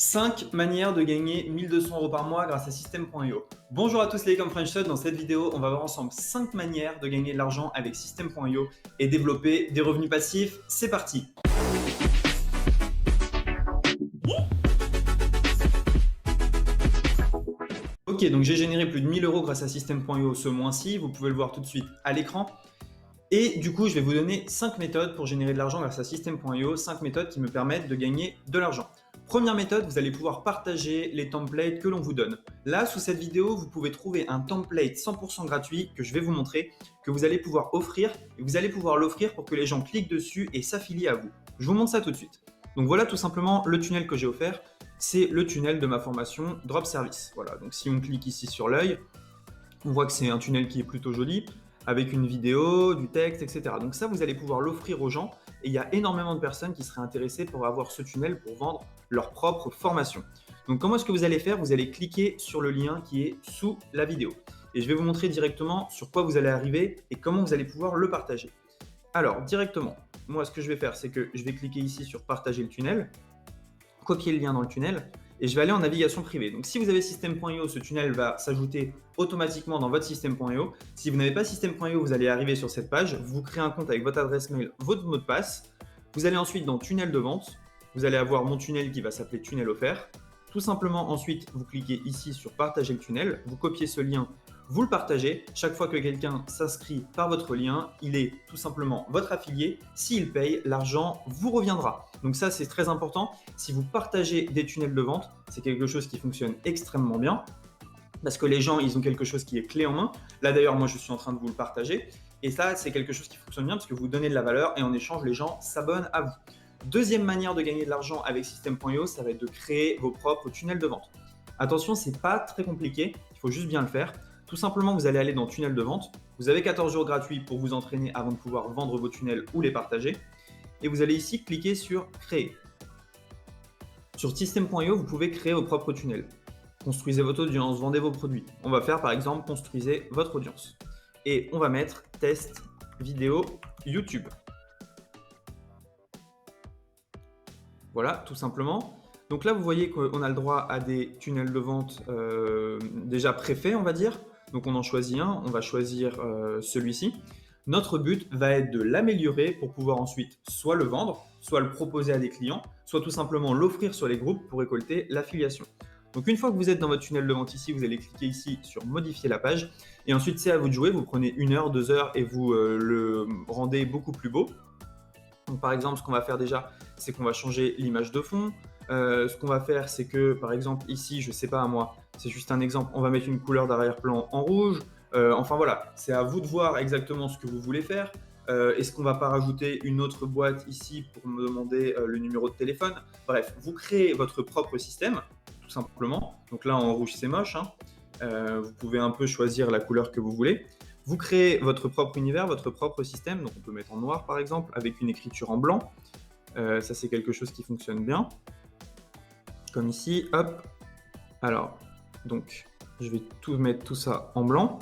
5 manières de gagner 1200 € par mois grâce à System.io. Bonjour à tous les comme French Todd. Dans cette vidéo, on va voir ensemble 5 manières de gagner de l'argent avec System.io et développer des revenus passifs. C'est parti! Ok, donc j'ai généré plus de 1000 € grâce à System.io ce mois-ci. Vous pouvez le voir tout de suite à l'écran. Et du coup, je vais vous donner 5 méthodes pour générer de l'argent grâce à System.io, 5 méthodes qui me permettent de gagner de l'argent. Première méthode, vous allez pouvoir partager les templates que l'on vous donne. Là, sous cette vidéo, vous pouvez trouver un template 100% gratuit que je vais vous montrer, que vous allez pouvoir offrir, et vous allez pouvoir l'offrir pour que les gens cliquent dessus et s'affilient à vous. Je vous montre ça tout de suite. Donc voilà tout simplement le tunnel que j'ai offert. C'est le tunnel de ma formation Drop Service. Voilà, donc si on clique ici sur l'œil, on voit que c'est un tunnel qui est plutôt joli, avec une vidéo, du texte, etc. Donc ça, vous allez pouvoir l'offrir aux gens et il y a énormément de personnes qui seraient intéressées pour avoir ce tunnel pour vendre leur propre formation. Donc comment est-ce que vous allez faire? Vous allez cliquer sur le lien qui est sous la vidéo et je vais vous montrer directement sur quoi vous allez arriver et comment vous allez pouvoir le partager. Alors directement, moi ce que je vais faire, c'est que je vais cliquer ici sur partager le tunnel, copier le lien dans le tunnel et je vais aller en navigation privée. Donc si vous avez System.io, ce tunnel va s'ajouter automatiquement dans votre System.io. Si vous n'avez pas System.io, vous allez arriver sur cette page, vous créez un compte avec votre adresse mail, votre mot de passe. Vous allez ensuite dans tunnel de vente, vous allez avoir mon tunnel qui va s'appeler tunnel offert. Tout simplement ensuite, vous cliquez ici sur partager le tunnel, vous copiez ce lien, vous le partagez. Chaque fois que quelqu'un s'inscrit par votre lien, il est tout simplement votre affilié. S'il paye, l'argent vous reviendra. Donc ça, c'est très important. Si vous partagez des tunnels de vente, c'est quelque chose qui fonctionne extrêmement bien parce que les gens, ils ont quelque chose qui est clé en main. Là, d'ailleurs, moi, je suis en train de vous le partager. Et ça, c'est quelque chose qui fonctionne bien parce que vous donnez de la valeur et en échange, les gens s'abonnent à vous. Deuxième manière de gagner de l'argent avec System.io, ça va être de créer vos propres tunnels de vente. Attention, c'est pas très compliqué. Il faut juste bien le faire. Tout simplement, vous allez aller dans tunnel de vente. Vous avez 14 jours gratuits pour vous entraîner avant de pouvoir vendre vos tunnels ou les partager. Et vous allez ici cliquer sur créer. Sur System.io, vous pouvez créer vos propres tunnels. Construisez votre audience, vendez vos produits. On va faire par exemple construisez votre audience. Et on va mettre test vidéo YouTube. Voilà, tout simplement. Donc là, vous voyez qu'on a le droit à des tunnels de vente déjà préfaits, on va dire. Donc on en choisit un, on va choisir celui-ci. Notre but va être de l'améliorer pour pouvoir ensuite soit le vendre, soit le proposer à des clients, soit tout simplement l'offrir sur les groupes pour récolter l'affiliation. Donc une fois que vous êtes dans votre tunnel de vente ici, vous allez cliquer ici sur modifier la page et ensuite c'est à vous de jouer, vous prenez 1 heure, 2 heures et vous le rendez beaucoup plus beau. Donc par exemple, ce qu'on va faire déjà, c'est qu'on va changer l'image de fond. Ce qu'on va faire, c'est que par exemple ici, je sais pas moi, c'est juste un exemple, on va mettre une couleur d'arrière-plan en rouge. Enfin voilà, c'est à vous de voir exactement ce que vous voulez faire. Est-ce qu'on va pas rajouter une autre boîte ici pour me demander le numéro de téléphone? Bref, vous créez votre propre système, tout simplement. Donc là, en rouge, c'est moche, hein. Vous pouvez un peu choisir la couleur que vous voulez. Vous créez votre propre univers, votre propre système. Donc on peut mettre en noir, par exemple, avec une écriture en blanc. Ça, c'est quelque chose qui fonctionne bien. Comme ici, hop. Alors, donc, je vais mettre tout ça en blanc.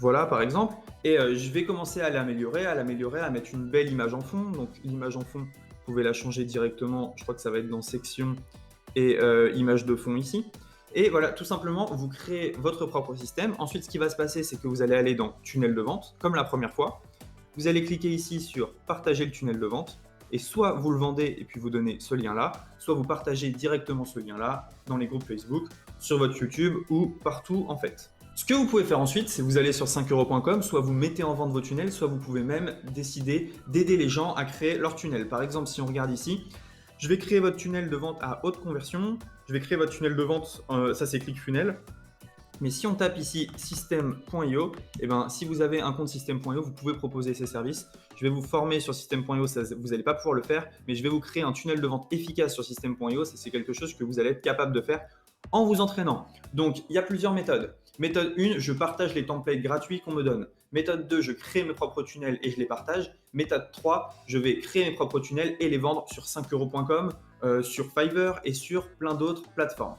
Voilà, par exemple. Et je vais commencer à l'améliorer, à mettre une belle image en fond. Donc, l'image en fond, vous pouvez la changer directement. Je crois que ça va être dans section et image de fond ici. Et voilà, tout simplement, vous créez votre propre système. Ensuite, ce qui va se passer, c'est que vous allez aller dans tunnel de vente, comme la première fois. Vous allez cliquer ici sur partager le tunnel de vente. Et soit vous le vendez et puis vous donnez ce lien-là, soit vous partagez directement ce lien-là dans les groupes Facebook, sur votre YouTube ou partout en fait. Ce que vous pouvez faire ensuite, c'est vous allez sur 5euros.com, soit vous mettez en vente vos tunnels, soit vous pouvez même décider d'aider les gens à créer leur tunnel. Par exemple, si on regarde ici, je vais créer votre tunnel de vente à haute conversion. Je vais créer votre tunnel de vente, ça c'est ClickFunnels. Mais si on tape ici System.io, et ben, si vous avez un compte System.io, vous pouvez proposer ces services. Je vais vous former sur System.io, vous n'allez pas pouvoir le faire, mais je vais vous créer un tunnel de vente efficace sur System.io. C'est quelque chose que vous allez être capable de faire en vous entraînant. Donc, il y a plusieurs méthodes. Méthode 1, je partage les templates gratuits qu'on me donne. Méthode 2, je crée mes propres tunnels et je les partage. Méthode 3, je vais créer mes propres tunnels et les vendre sur 5euros.com, sur Fiverr et sur plein d'autres plateformes.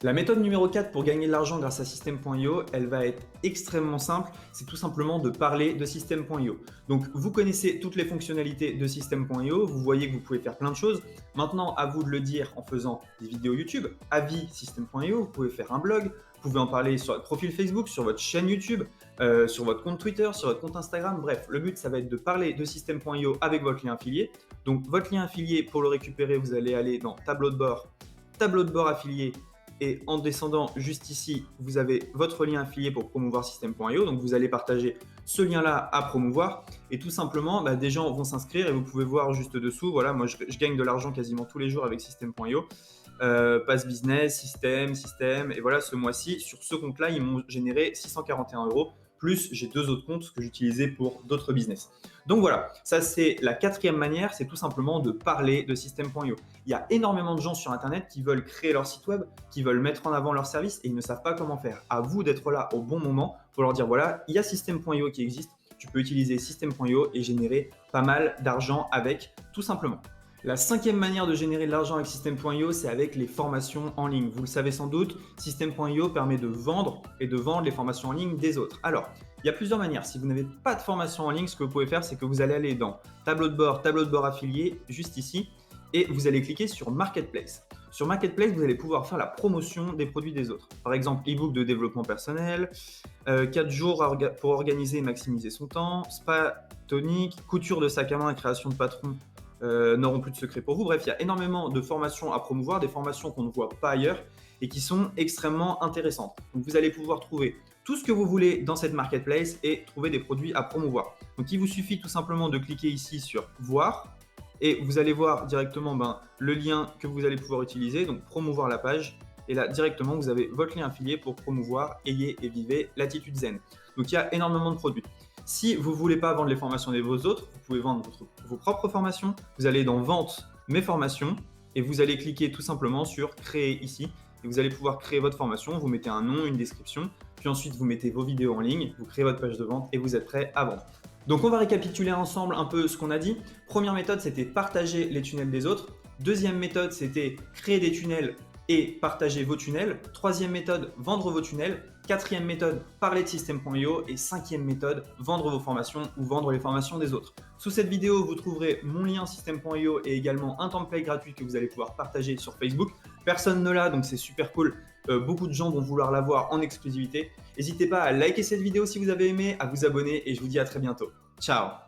La méthode numéro 4 pour gagner de l'argent grâce à System.io, elle va être extrêmement simple. C'est tout simplement de parler de System.io. Donc, vous connaissez toutes les fonctionnalités de System.io. Vous voyez que vous pouvez faire plein de choses. Maintenant, à vous de le dire en faisant des vidéos YouTube. Avis System.io, vous pouvez faire un blog. Vous pouvez en parler sur votre profil Facebook, sur votre chaîne YouTube, sur votre compte Twitter, sur votre compte Instagram. Bref, le but, ça va être de parler de System.io avec votre lien affilié. Donc, votre lien affilié, pour le récupérer, vous allez aller dans tableau de bord affilié. Et en descendant juste ici, vous avez votre lien affilié pour promouvoir System.io. Donc, vous allez partager ce lien-là à promouvoir. Et tout simplement, des gens vont s'inscrire et vous pouvez voir juste dessous. Voilà, moi, je gagne de l'argent quasiment tous les jours avec System.io. Pass Business, System. Et voilà, ce mois-ci, sur ce compte-là, ils m'ont généré 641 €. Plus, j'ai 2 autres comptes que j'utilisais pour d'autres business. Donc voilà, ça c'est la 4e manière, c'est tout simplement de parler de System.io. Il y a énormément de gens sur Internet qui veulent créer leur site web, qui veulent mettre en avant leur service et ils ne savent pas comment faire. À vous d'être là au bon moment pour leur dire voilà, il y a System.io qui existe, tu peux utiliser System.io et générer pas mal d'argent avec, tout simplement. La 5e manière de générer de l'argent avec System.io, c'est avec les formations en ligne. Vous le savez sans doute, System.io permet de vendre et de vendre les formations en ligne des autres. Alors, il y a plusieurs manières. Si vous n'avez pas de formation en ligne, ce que vous pouvez faire, c'est que vous allez aller dans tableau de bord affilié, juste ici, et vous allez cliquer sur Marketplace. Sur Marketplace, vous allez pouvoir faire la promotion des produits des autres. Par exemple, e-book de développement personnel, 4 jours pour organiser et maximiser son temps, spa tonique, couture de sac à main et création de patron n'auront plus de secret pour vous. Bref, il y a énormément de formations à promouvoir, des formations qu'on ne voit pas ailleurs et qui sont extrêmement intéressantes. Donc, vous allez pouvoir trouver tout ce que vous voulez dans cette marketplace et trouver des produits à promouvoir. Donc, il vous suffit tout simplement de cliquer ici sur « Voir » et vous allez voir directement le lien que vous allez pouvoir utiliser, donc promouvoir la page. Et là, directement, vous avez votre lien affilié pour promouvoir, ayez et vivez l'attitude zen. Donc, il y a énormément de produits. Si vous ne voulez pas vendre les formations des vos autres, vous pouvez vendre vos propres formations. Vous allez dans Vente, mes formations et vous allez cliquer tout simplement sur Créer ici. Et vous allez pouvoir créer votre formation. Vous mettez un nom, une description. Puis ensuite, vous mettez vos vidéos en ligne. Vous créez votre page de vente et vous êtes prêt à vendre. Donc, on va récapituler ensemble un peu ce qu'on a dit. Première méthode, c'était partager les tunnels des autres. Deuxième méthode, c'était créer des tunnels et partager vos tunnels. Troisième méthode, vendre vos tunnels. Quatrième méthode, parler de System.io. Et cinquième méthode, vendre vos formations ou vendre les formations des autres. Sous cette vidéo, vous trouverez mon lien System.io et également un template gratuit que vous allez pouvoir partager sur Facebook. Personne ne l'a, donc c'est super cool. Beaucoup de gens vont vouloir l'avoir en exclusivité. N'hésitez pas à liker cette vidéo si vous avez aimé, à vous abonner et je vous dis à très bientôt. Ciao!